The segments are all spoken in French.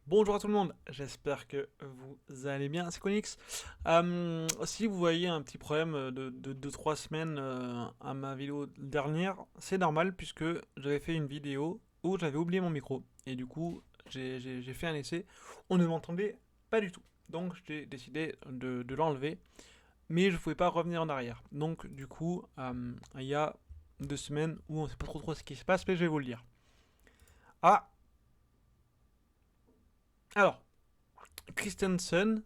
Bonjour à tout le monde, j'espère que vous allez bien, c'est Conix. Si vous voyez un petit problème de 2-3 semaines à ma vidéo dernière, c'est normal puisque j'avais fait une vidéo où j'avais oublié mon micro. Et du coup, j'ai fait un essai, on ne m'entendait pas du tout. Donc j'ai décidé de l'enlever, mais je ne pouvais pas revenir en arrière. Donc du coup, il y a 2 semaines où on ne sait pas trop ce qui se passe, mais je vais vous le dire. Ah, alors, Christensen,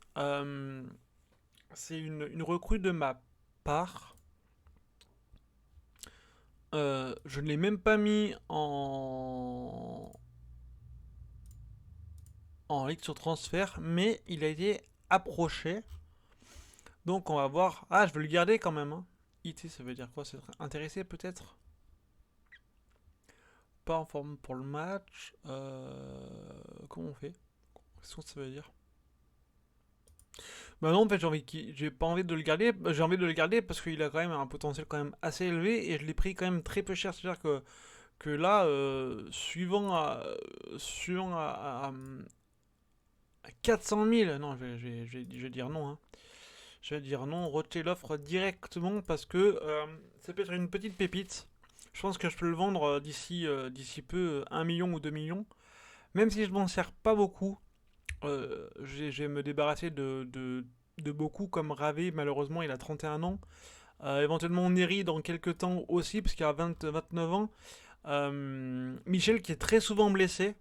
c'est une recrue de ma part. Je ne l'ai même pas mis en ligue sur transfert, mais il a été approché. Donc on va voir. Ah, je veux le garder quand même. Hein. IT, ça veut dire quoi? C'est intéressé peut-être? Pas en forme pour le match. Comment on fait? Qu'est-ce que ça veut dire? Bah non, en fait, j'ai pas envie de le garder. J'ai envie de le garder parce qu'il a quand même un potentiel quand même assez élevé et je l'ai pris quand même très peu cher. C'est-à-dire que là, suivant à 400 000, non, je vais dire non. Hein. Je vais dire non, rejeter l'offre directement parce que ça peut être une petite pépite. Je pense que je peux le vendre d'ici peu, 1 million ou 2 millions. Même si je m'en sers pas beaucoup, je vais me débarrasser de beaucoup comme Ravé, malheureusement il a 31 ans. Éventuellement Neri dans quelques temps aussi, parce qu'il a 29 ans. Michel qui est très souvent blessé.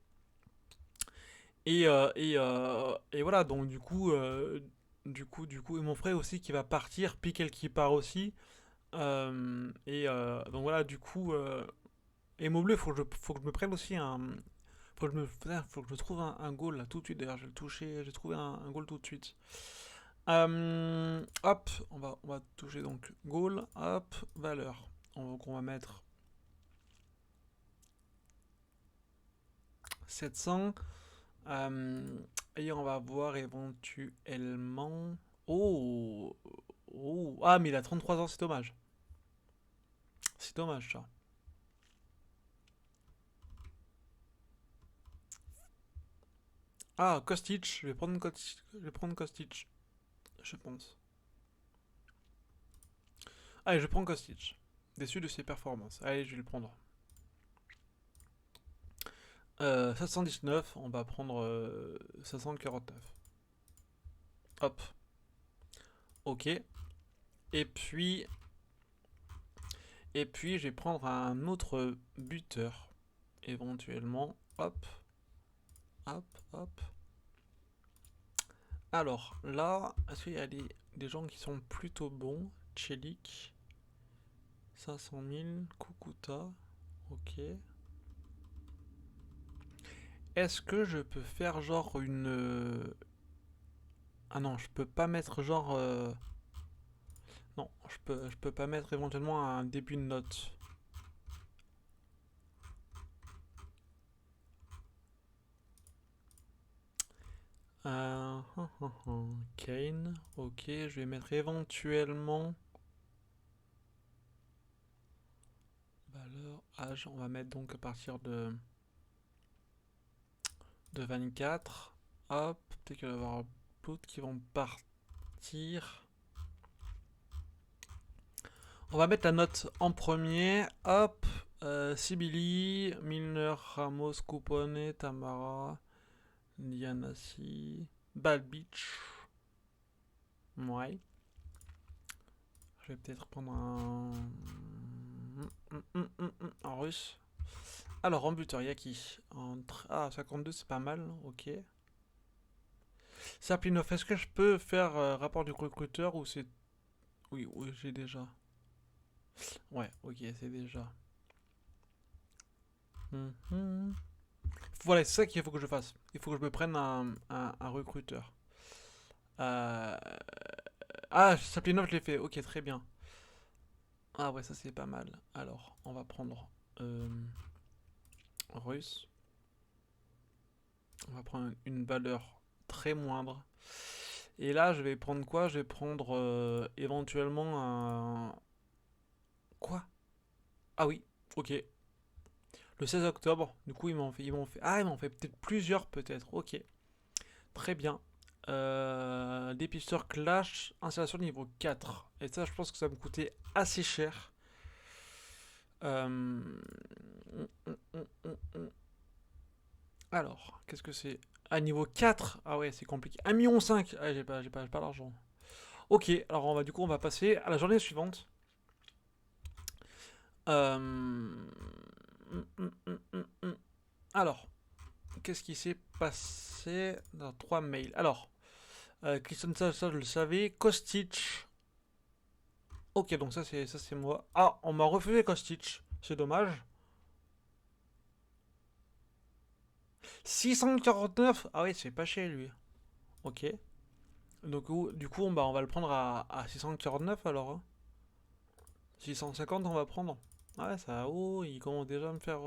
Et voilà, donc et mon frère aussi qui va partir, Piquel qui part aussi. Donc voilà, et Mobleu, faut que je me prenne aussi un. Faut que je me trouve un goal là tout de suite. D'ailleurs, je vais le toucher, j'ai trouvé un goal tout de suite. Hop, on va toucher donc goal, hop, valeur. Donc on va mettre 700. Euh, et on va voir éventuellement. Oh, oh, ah, mais il a 33 ans, c'est dommage. C'est dommage ça. Ah, Kostic, je vais prendre Kostic, je pense. Allez, je prends Kostic. Déçu de ses performances. Allez, je vais le prendre. 719, on va prendre 549. Hop, ok. Et puis, je vais prendre un autre buteur, éventuellement. Hop, hop, hop. Alors, là, est-ce qu'il y a des gens qui sont plutôt bons? Chelik, 500 000. Kukuta, ok. Est-ce que je peux faire genre une. Ah non, je peux pas mettre genre. Non, je peux pas mettre éventuellement un début de note. Kane, ok, je vais mettre éventuellement. Valeur, âge, on va mettre donc à partir de 24. Hop, peut-être qu'il va y avoir d'autres qui vont partir. On va mettre la note en premier. Hop, Sibili, Milner, Ramos, Coupone, Tamara, Dianassi, Bad Beach. Ouais. Je vais peut-être prendre un russe. Alors, en buteur, y'a qui Ah, 52, c'est pas mal, ok. Saplinov, est-ce que je peux faire rapport du recruteur ou c'est. Oui, oui, j'ai déjà. Ouais, ok, c'est déjà. Mhm. Voilà, c'est ça qu'il faut que je fasse. Il faut que je me prenne un recruteur. Euh... Ah, Saplinov, je l'ai fait. Ok, très bien. Ah ouais, ça c'est pas mal. Alors, on va prendre euh, russe. On va prendre une valeur très moindre. Et là, je vais prendre quoi? Je vais prendre éventuellement un. Quoi? Ah oui, ok. Le 16 octobre, du coup, ils m'ont fait. Ah, ils m'ont fait peut-être plusieurs, peut-être. Ok. Très bien. Dépisteur Clash, installation niveau 4. Et ça, je pense que ça va me coûter assez cher. Alors, qu'est-ce que c'est? Ah, niveau 4. Ah ouais, c'est compliqué. 1,5 million. Ah, j'ai pas l'argent. Ok, alors du coup, on va passer à la journée suivante. Alors, qu'est-ce qui s'est passé dans 3 mails? Alors, Christian, ça, je le savais. Kostic. Ok, donc ça c'est moi. Ah, on m'a refusé Kostic. C'est dommage. 649. Ah oui, c'est pas cher lui. Ok. Donc du coup, on va le prendre à 649 alors, hein. 650 on va prendre. Ah ouais, ça. Oh, il commence déjà à me faire.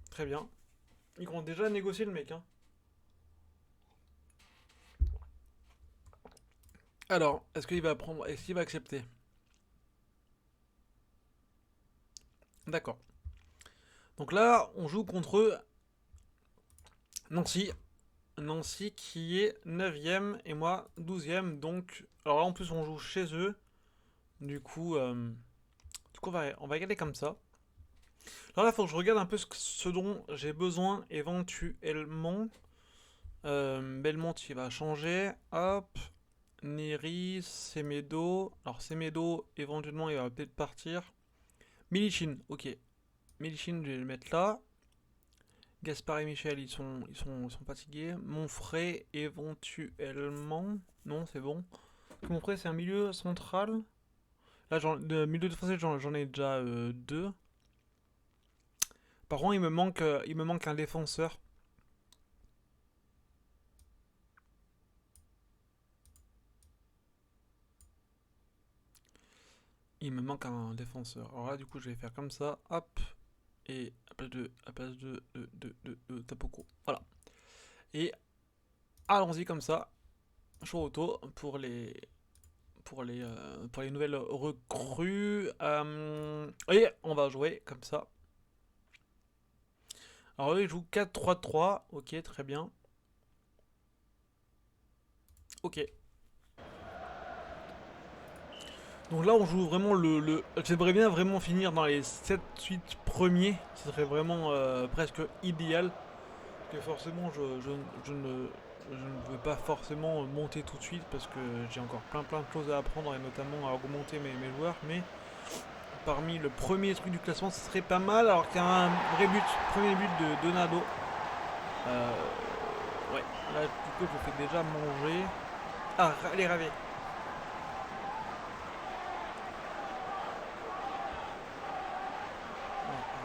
Très bien. Il commence déjà à négocier le mec, hein. Alors, est-ce qu'il va prendre. Est-ce qu'il va accepter? D'accord. Donc là, on joue contre Nancy. Nancy qui est 9ème et moi 12ème. Donc, alors là en plus on joue chez eux. Du coup, on va regarder comme ça. Alors là, il faut que je regarde un peu ce dont j'ai besoin éventuellement. Belmont il va changer. Hop. Neri, Semedo. Alors Semedo, éventuellement il va peut-être partir. Milichin, ok. Milichin, je vais le mettre là. Gaspard et Michel, ils sont fatigués. Monfray, éventuellement. Non, c'est bon. Monfray, c'est un milieu central. Là, de milieu de français, j'en ai déjà deux. Par contre, il me manque un défenseur. Il me manque un défenseur. Alors là, du coup, je vais faire comme ça. Hop. Et à place de Tapoko. Voilà. Et allons-y comme ça. Show auto pour les nouvelles recrues. Et on va jouer comme ça. Alors eux, ils jouent 4-3-3. Ok, très bien. Ok. Donc là, on joue vraiment J'aimerais bien vraiment finir dans les 7-8 premiers. Ce serait vraiment presque idéal. Parce que forcément, je ne veux pas forcément monter tout de suite parce que j'ai encore plein de choses à apprendre et notamment à augmenter mes joueurs. Mais parmi le premier truc du classement, ce serait pas mal. Alors qu'il y a un vrai but, premier but de Donado. Ouais, là du coup je fais déjà manger. Ah, les ravés.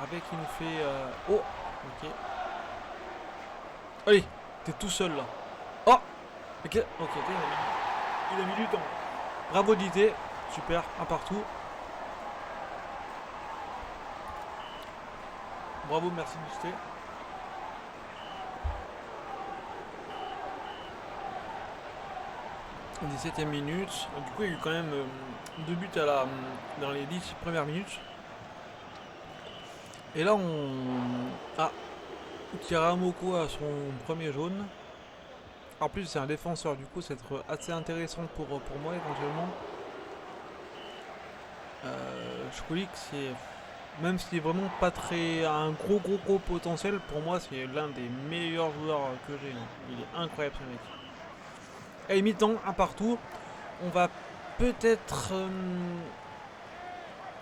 Ravet qui nous fait. Oh, ok. Allez, t'es tout seul là. Oh, ok, ok, il a mis du temps. Bravo Dité, super, un partout. Bravo, merci Dité. 17ème minute. Du coup, il y a eu quand même 2 buts dans les 10 premières minutes. Et là, Ah, Kiramoko a son premier jaune. En plus, c'est un défenseur, du coup, c'est assez intéressant pour moi éventuellement. Shkolik, même s'il est vraiment pas très. Un gros potentiel, pour moi, c'est l'un des meilleurs joueurs que j'ai. Il est incroyable ce mec. Et mi-temps, un partout. On va peut-être.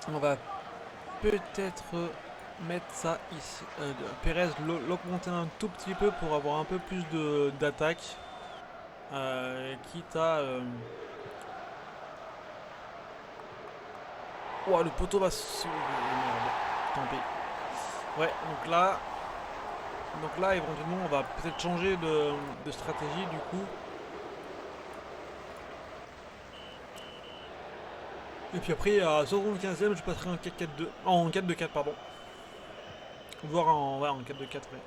On va peut-être mettre ça ici. Perez l'augmenter un tout petit peu pour avoir un peu plus d'attaque. Quitte à. Oh, le poteau va se. Merde, tant pis. Ouais, donc là, éventuellement, on va peut-être changer de stratégie du coup. Et puis après, à 75ème, je passerai en 4-4-2. En 4-2-4, pardon. Voire en 4-2-4, ouais.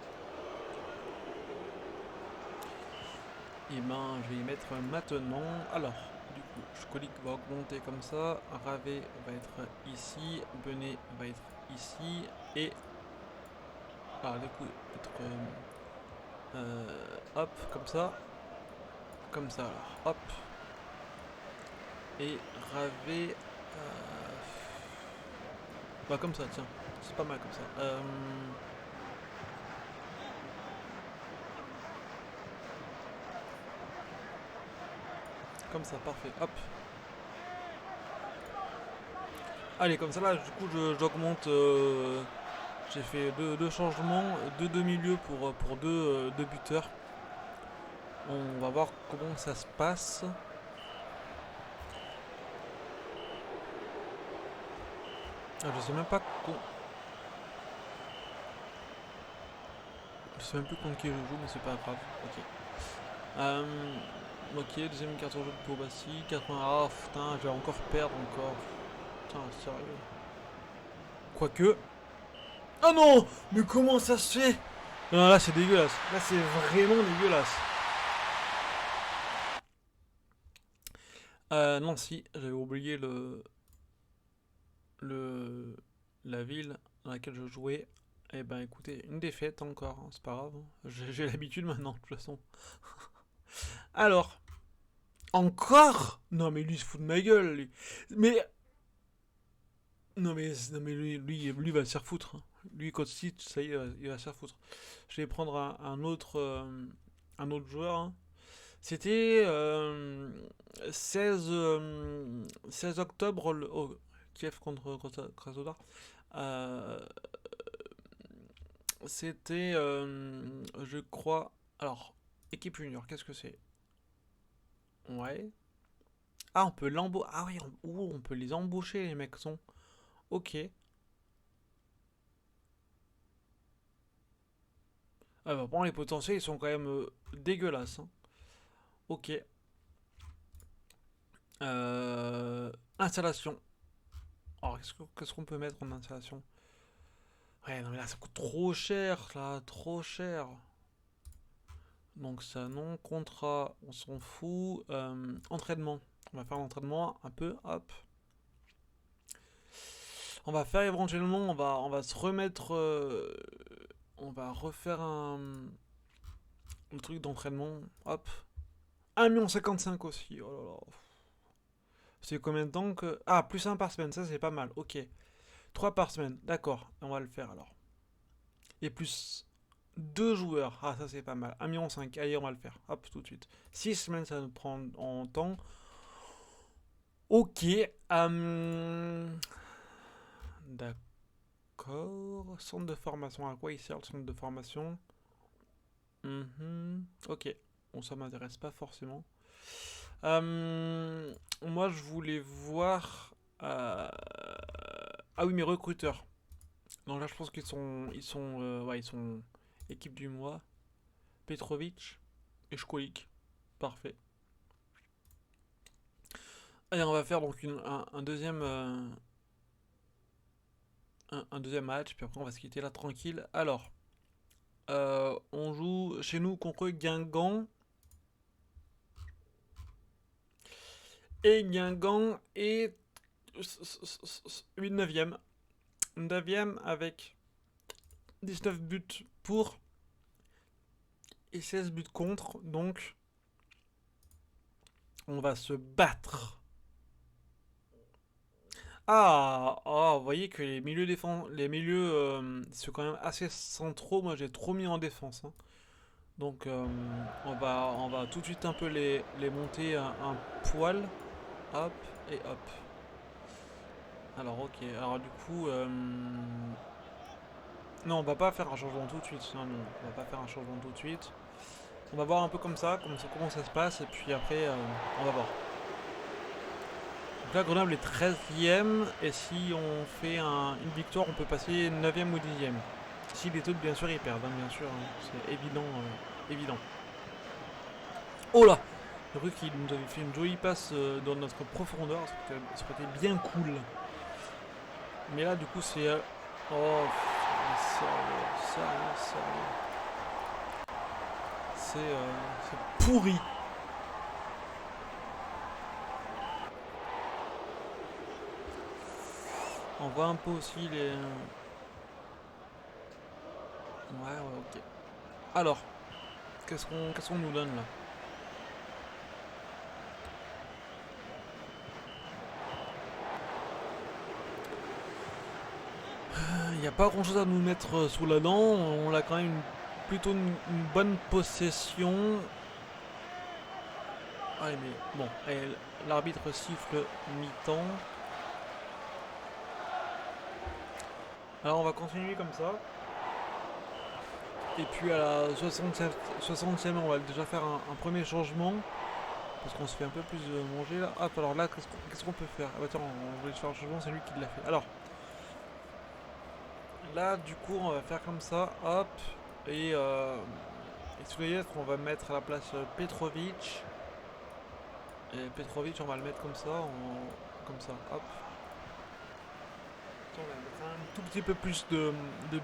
Et ben, je vais y mettre maintenant. Alors, du coup, Shkolik va augmenter comme ça. Ravé va être ici. Benet va être ici. Et. Ah, du coup, être. Hop, comme ça. Comme ça alors. Hop. Et raver... Bah comme ça, tiens. C'est pas mal comme ça. Comme ça, parfait. Hop. Allez, comme ça là, du coup, j'augmente. J'ai fait deux changements, deux demi-lieux pour deux buteurs. On va voir comment ça se passe. Ah, je sais même pas. Je sais même plus contre qui je joue, mais c'est pas grave. Ok. Ok, deuxième carton jaune pour Bassi. 80. Ah putain, je vais encore perdre encore. Putain, sérieux. Quoique. Ah non! Mais comment ça se fait? Non, là c'est dégueulasse. Là c'est vraiment dégueulasse. Non, si, j'avais oublié la ville dans laquelle je jouais. Eh ben écoutez, une défaite encore, hein, c'est pas grave. Hein. J'ai l'habitude maintenant, de toute façon. Alors, encore? Non mais lui il se fout de ma gueule, lui. Mais... Non mais lui va se faire foutre. Hein. Lui, quand ça y est, il va se faire foutre. Je vais prendre un autre joueur. Hein. C'était 16, 16 octobre, Kiev contre Krasnodar. Euh, C'était, je crois. Alors, équipe junior, qu'est-ce que c'est? Ouais. Ah, on peut l'embaucher. Ah oui, on peut les embaucher, les mecs sont. Ok. Ah bah, bon, les potentiels, ils sont quand même dégueulasses. Hein. Ok. Installation. Alors, qu'est-ce qu'on peut mettre en installation? Ouais, non, mais là, ça coûte trop cher, là, trop cher. Donc, ça, non. Contrat, on s'en fout. Entraînement. On va faire l'entraînement un peu, hop. On va faire éventuellement, on va se remettre. On va refaire le truc d'entraînement, hop. 1,55 million aussi, oh là là. C'est combien de temps que. Ah, plus un par semaine, ça c'est pas mal, ok. 3 par semaine, d'accord, on va le faire alors. Et plus 2 joueurs, ah ça c'est pas mal. 1,5 million, allez on va le faire, hop, tout de suite. 6 semaines ça nous prend en temps. Ok, d'accord. Centre de formation, à quoi il sert le centre de formation? Ok, bon ça m'intéresse pas forcément. Moi je voulais voir... Ah oui, mes recruteurs. Donc là, je pense ouais, ils sont équipe du mois. Petrovic et Školik. Parfait. Allez, on va faire donc un deuxième, un deuxième match, puis après on va se quitter là tranquille. Alors, on joue chez nous contre Guingamp. Et Guingamp est 9ème. 9ème avec 19 buts pour et 16 buts contre. Donc, on va se battre. Vous voyez que les milieux sont quand même assez centraux. Moi, j'ai trop mis en défense. Hein. Donc, on va tout de suite un peu les monter un poil. Hop et hop. Alors, ok. Alors, du coup, non, on va pas faire un changement tout de suite. Non, non, on va pas faire un changement tout de suite. On va voir un peu comme ça, comment ça se passe, et puis après, on va voir. Donc là, Grenoble est 13ème, et si on fait une victoire, on peut passer 9ème ou 10ème. Si les autres, bien sûr, ils perdent, hein, bien sûr, hein, c'est évident, évident. Oh là! Le truc qu'il nous avait fait une jolie passe dans notre profondeur, ça aurait été bien cool. Mais là, du coup, c'est... oh, sérieux. C'est pourri. On voit un peu aussi les... Ouais, ok. Alors, Qu'est-ce qu'on nous donne là? Il n'y a pas grand chose à nous mettre sous la dent. On a quand même plutôt une bonne possession. Allez, mais bon, l'arbitre siffle mi-temps. Alors on va continuer comme ça. Et puis à la 60e, on va déjà faire un premier changement. Parce qu'on se fait un peu plus manger là. Hop, alors là, qu'est-ce qu'on peut faire? Ah bah tiens, on voulait faire un changement, c'est lui qui l'a fait. Alors, là, du coup, on va faire comme ça. Hop. Et sous les lettres, on va mettre à la place Petrovic. Et Petrovic, on va le mettre comme ça. Comme ça, hop. On va mettre un tout petit peu plus de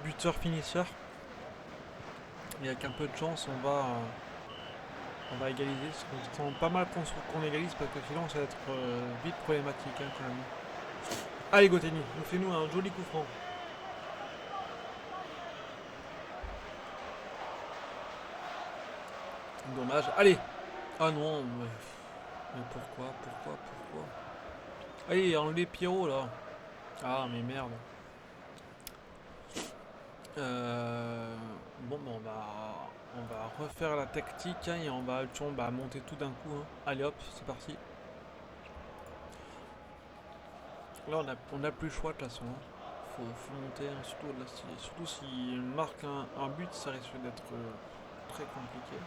buteur-finisseur. Et avec un peu de chance, on va égaliser. On sent pas mal qu'on égalise parce que sinon, ça va être vite problématique hein, quand même. Allez, Goteni, fais-nous un joli coup franc. Dommage. Allez. Ah non, mais pourquoi? Allez, enlevez Pierrot là. Ah mais merde. Bon, on va refaire la tactique hein, et on va monter tout d'un coup. Hein. Allez hop, c'est parti. Là on a plus le choix de toute façon. Hein. Faut monter, hein, surtout s'il marque un but, ça risque d'être très compliqué.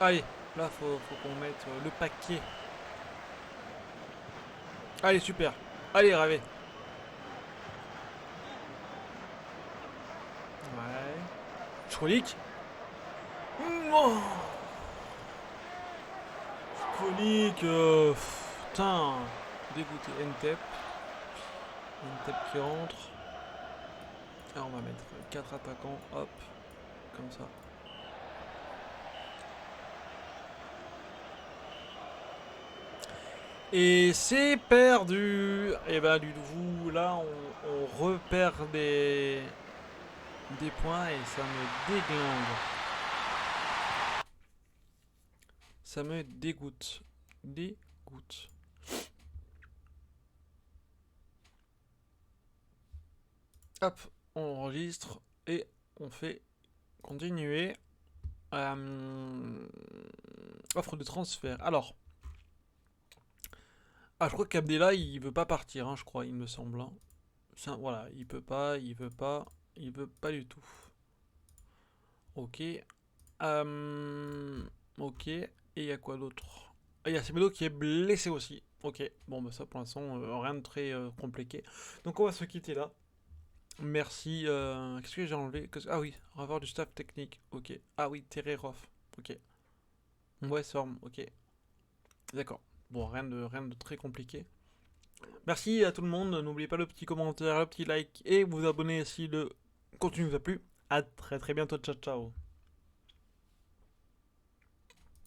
Allez, là faut qu'on mette le paquet. Allez, super. Allez, Ravé. Ouais. Schrolik. Oh Schrolik. Putain. Dégoûté. Ntep. Ntep qui rentre. Et on va mettre 4 attaquants. Hop. Comme ça. Et c'est perdu. Et bah du coup là on repère des points et ça me déglingue. Ça me dégoûte. Dégoûte. Hop, on enregistre et on fait continuer. Offre de transfert. Alors. Ah, je crois qu'Abdella il veut pas partir, hein, je crois, il me semble. Hein. Voilà, il veut pas du tout. Ok. Ok. Et il y a quoi d'autre? Ah, il y a Semedo qui est blessé aussi. Ok. Bon, bah ça pour l'instant, rien de très compliqué. Donc on va se quitter là. Merci. Qu'est-ce que j'ai enlevé? Ah oui, revoir du staff technique. Ok. Ah oui, Tererov. Ok. Ouais, Sorm. Ok. D'accord. Bon, rien de très compliqué. Merci à tout le monde. N'oubliez pas le petit commentaire, le petit like et vous abonner si le contenu vous a plu. A très bientôt. Ciao, ciao.